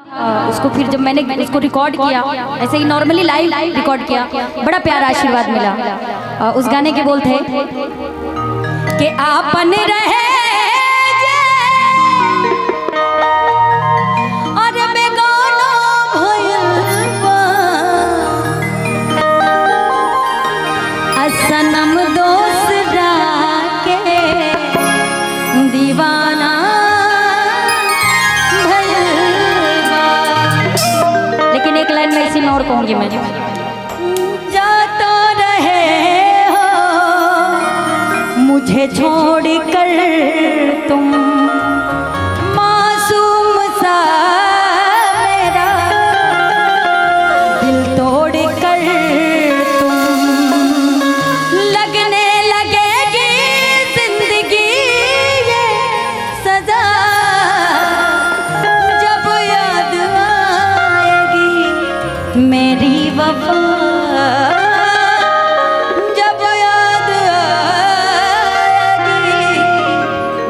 उसको फिर जब मैंने उसको रिकॉर्ड किया, ऐसे ही नॉर्मली लाइव रिकॉर्ड किया, बड़ा प्यारा आशीर्वाद मिला। उस गाने के बोल थे कि आपन रहे सनम दोसरा के दीवाना भइलबा। लेकिन एक लाइन में इसी में और कहूंगी मैं, जाता रहे हो मुझे छोड़ कर तुम, मासूम सा मेरा दिल तोड़ कर मेरी वफा, जब याद आएगी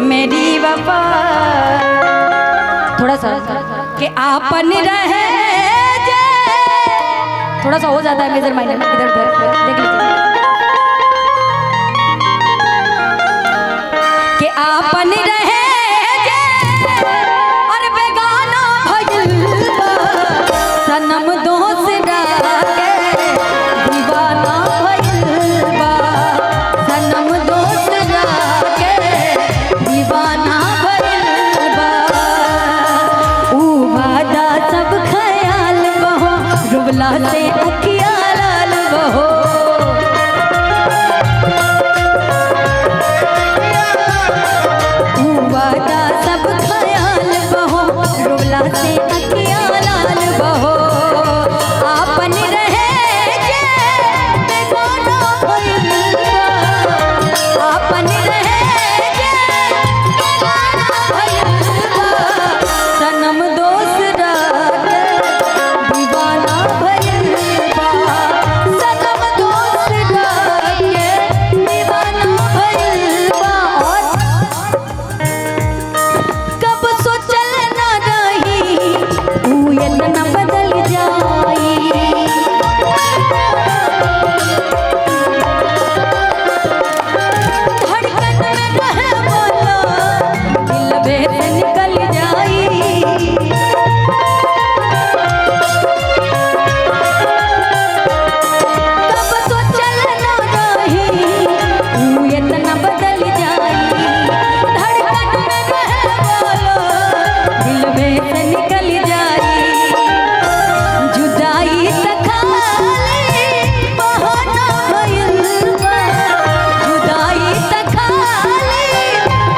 मेरी वफा। थोड़ा सा कि आपन रहे जे, थोड़ा सा हो जाता है मेजर माइनर, इधर उधर देख लीजिए कि आपन रहे और बेगाना भइलबा, सनम दोसरा के दीवाना भइलबा, सनम दोसरा के दीवाना भइलबा। ऊ वादा सब ख्याल बहो, रुबला से अखिया लाल बहो, ऊ वादा सब ख्याल बहो, रुबला से अखिया लाल बहो। आपन रहे जे बेगाना भइलबा, आपन रहे जे बेगाना भइलबा, सनम दोसरा के दीवाना भइलबा, सनम दोसरा के दीवाना भइलबा। और कब सोचल न रही तू इतना बदल जाई, धड़कन में रहे वाला दिल बेत निकल जाई। कब सोचल न रही तू इतना बदल जाई, धड़कन में रहे वाला दिल बेत निकल जाई। जुदाई तखाली बहाना भइलबा, जुदाई तखाली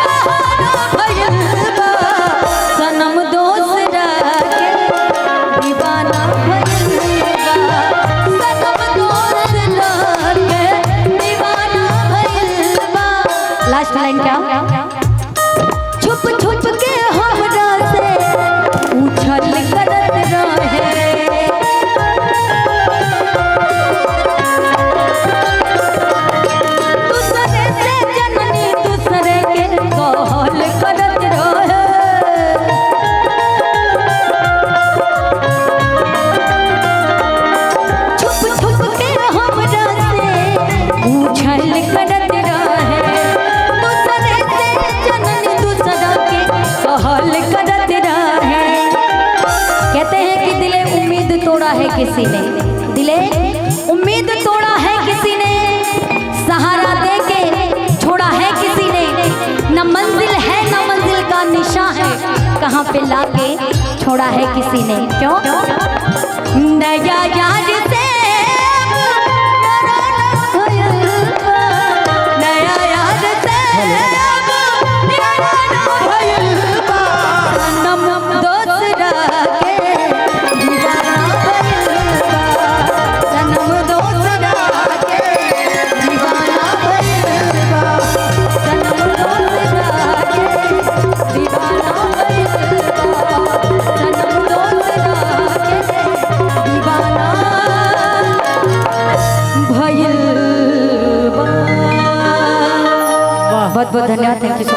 बहाना भइलबा, सनम दोसरा के दीवाना भइलबा, सनम दोसरा के दीवाना भइलबा। लास्ट लाइन क्या, छुप छुप के हमरा से उछल करत रहे, दूसरे से जननी दूसरे के कहल करत रहे। छुप छुप के हमरा से उछल करत रहे, दूसरे से जननी दूसरा के कहल करत रहे। कहते हैं कि दिले उम्मीद तोड़ा है किसी ने, दिले उम्मीद तोड़ा है किसी ने, सहारा दे के छोड़ा है किसी ने, न मंजिल है न मंजिल का निशान है, कहाँ पे लाके छोड़ा है किसी ने। क्यों नया यार